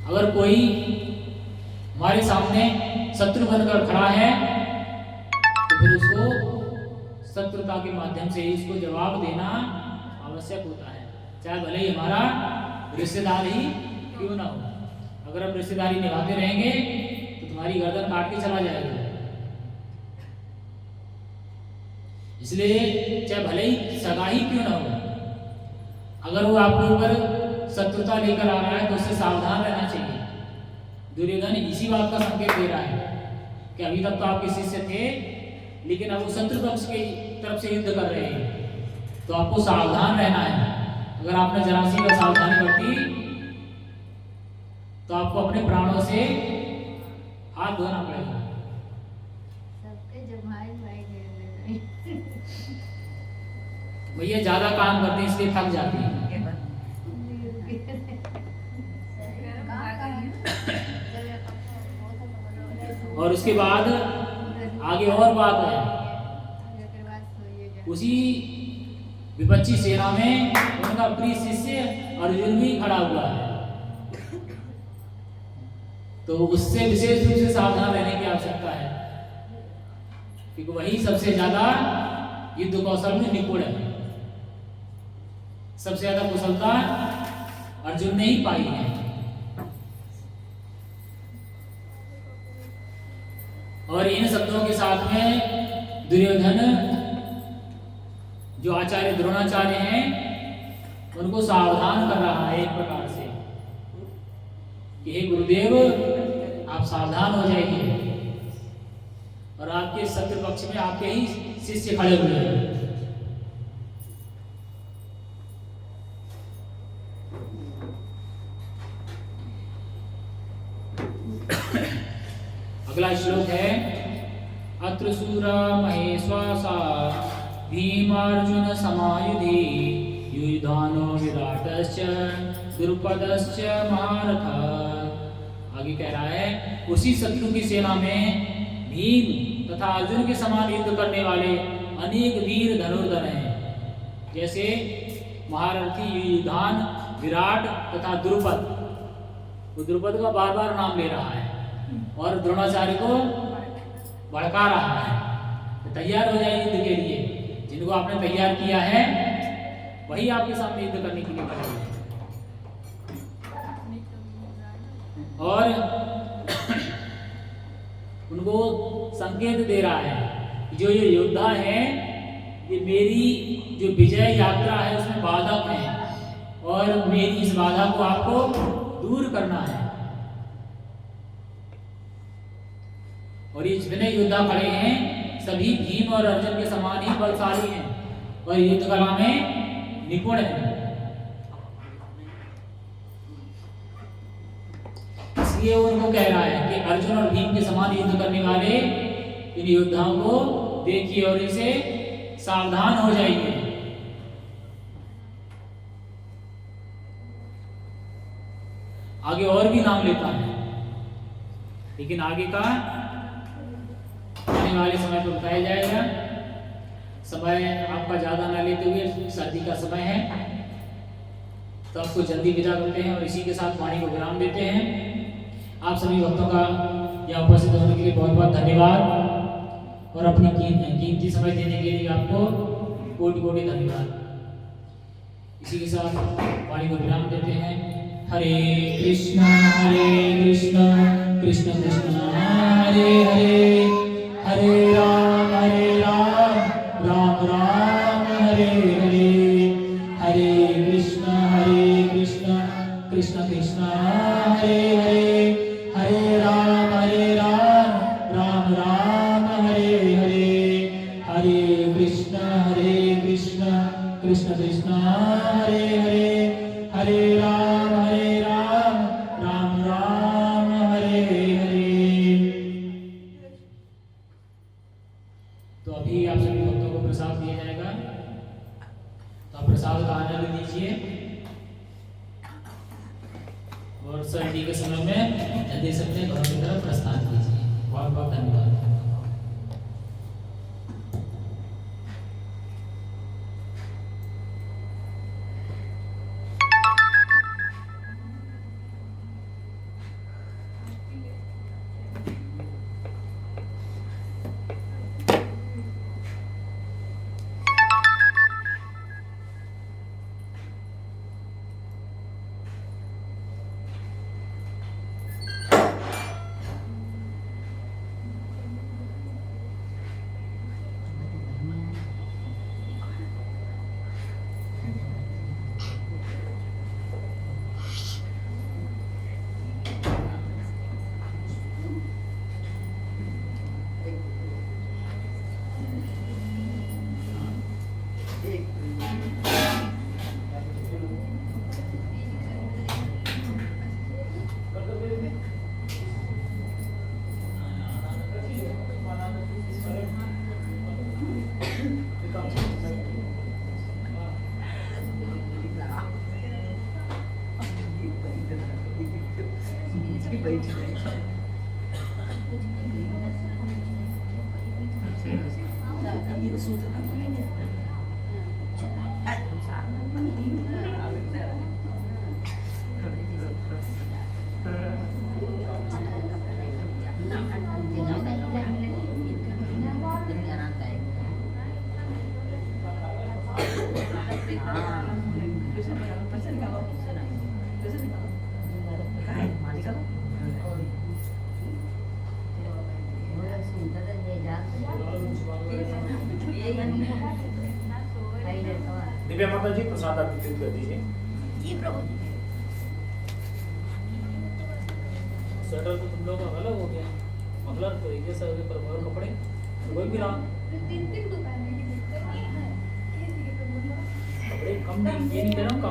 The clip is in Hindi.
अगर कोई हमारे सामने शत्रु बनकर खड़ा है तो फिर उसको शत्रुता के माध्यम से ही उसको जवाब देना आवश्यक होता है, चाहे भले ही हमारा रिश्तेदार ही क्यों ना हो। अगर हम रिश्तेदारी निभाते रहेंगे तो तुम्हारी गर्दन काट के चला जाएगा। इसलिए चाहे भले ही सगा ही क्यों ना हो, अगर वो आपके ऊपर शत्रुता लेकर आ रहा है तो उससे सावधान रहना चाहिए। दुर्योधन इसी बात का संकेत दे रहा है कि अभी तक तो आपके शिष्य थे, लेकिन अब वो शत्रु पक्ष की तरफ से युद्ध कर रहे हैं, तो आपको सावधान रहना है। अगर आपने जरा सी सावधानी बरती तो आपको अपने प्राणों से हाथ धोना पड़ेगा। भैया ज्यादा काम करते हैं इसलिए थक जाती है। और उसके बाद आगे और बात है, उसी विपक्षी सेना में उनका प्रिय शिष्य अर्जुन भी खड़ा हुआ है, तो उससे विशेष रूप से सावधान रहने की आवश्यकता है, क्योंकि वही सबसे ज्यादा युद्ध कौशल में निपुण है। सबसे ज्यादा कुशलता अर्जुन ने ही पाई है। और इन शब्दों के साथ में दुर्योधन जो आचार्य द्रोणाचार्य हैं उनको सावधान कर रहा है एक प्रकार से कि हे गुरुदेव, आप सावधान हो जाइए, और आपके शत्रु पक्ष में आपके ही शिष्य खड़े हुए हैं। अगला श्लोक है, अत्र शूरा महेश्वासा भीमार्जुन समायुधि युधानो विराटश्च द्रुपदश्च महारथ। आगे कह रहा है, उसी शत्रु की सेना में भीम तथा अर्जुन के समान युद्ध करने वाले अनेक वीर धनुर्धर हैं, जैसे महारथी युधान, विराट तथा द्रुपद। वो द्रुपद का बार बार नाम ले रहा है और द्रोणाचार्य को भड़का रहा है, तो तैयार हो जाए युद्ध के लिए। जिनको आपने तैयार किया है वही आपके सामने युद्ध करने के लिए खड़े हैं। और उनको संकेत दे रहा है कि जो ये योद्धा है, ये मेरी जो विजय यात्रा है उसमें बाधक है, और मेरी इस बाधा को आपको दूर करना है। और ये जितने योद्धा खड़े हैं सभी भीम और अर्जुन के समान ही बलशाली हैं और युद्ध कला में निपुण हैं। इसलिए उनको कह रहा है कि अर्जुन और भीम के समान युद्ध करने वाले इन योद्धाओं को देखिए और इनसे सावधान हो जाइए। आगे और भी नाम लेता है, लेकिन आगे का आने वाले समय पर बताया जाएगा। समय आपका ज्यादा ना लेते हुए, सर्दी का समय है तो आपको जल्दी विदा करते हैं और इसी के साथ वाणी को विराम देते हैं। आप सभी भक्तों का यहाँ उपस्थित होने के लिए बहुत बहुत धन्यवाद और अपनी कीमती समय देने के लिए आपको कोटि कोटि धन्यवाद। इसी के साथ वाणी को विराम देते हैं। हरे कृष्णा कृष्ण कृष्ण हरे हरे, हरे राम राम राम हरे हरे, हरे कृष्ण कृष्ण कृष्ण हरे हरे, हरे राम राम राम हरे हरे, हरे कृष्ण कृष्ण कृष्ण हरे हरे, हरे राम राम राम हरे हरे। तो अभी आप सभी भक्तों को प्रसाद दिया जाएगा, तो आप प्रसाद का आनंद लीजिए और सर्दी के समय में जल्दी से अपने घरों की तरफ प्रस्थान कीजिए। बहुत बहुत धन्यवाद। दिव्या माता जी प्रसाद आप वितरित कर दीजिए। जी प्रभु जी। स्वेटर तो तुम लोग का अलग हो गया, मफलर तो एक जैसा हो गया, पर और कपड़े कोई भी रहा, तीन तीन दुकान है, कपड़े कम नहीं, ये नहीं कह रहा हूँ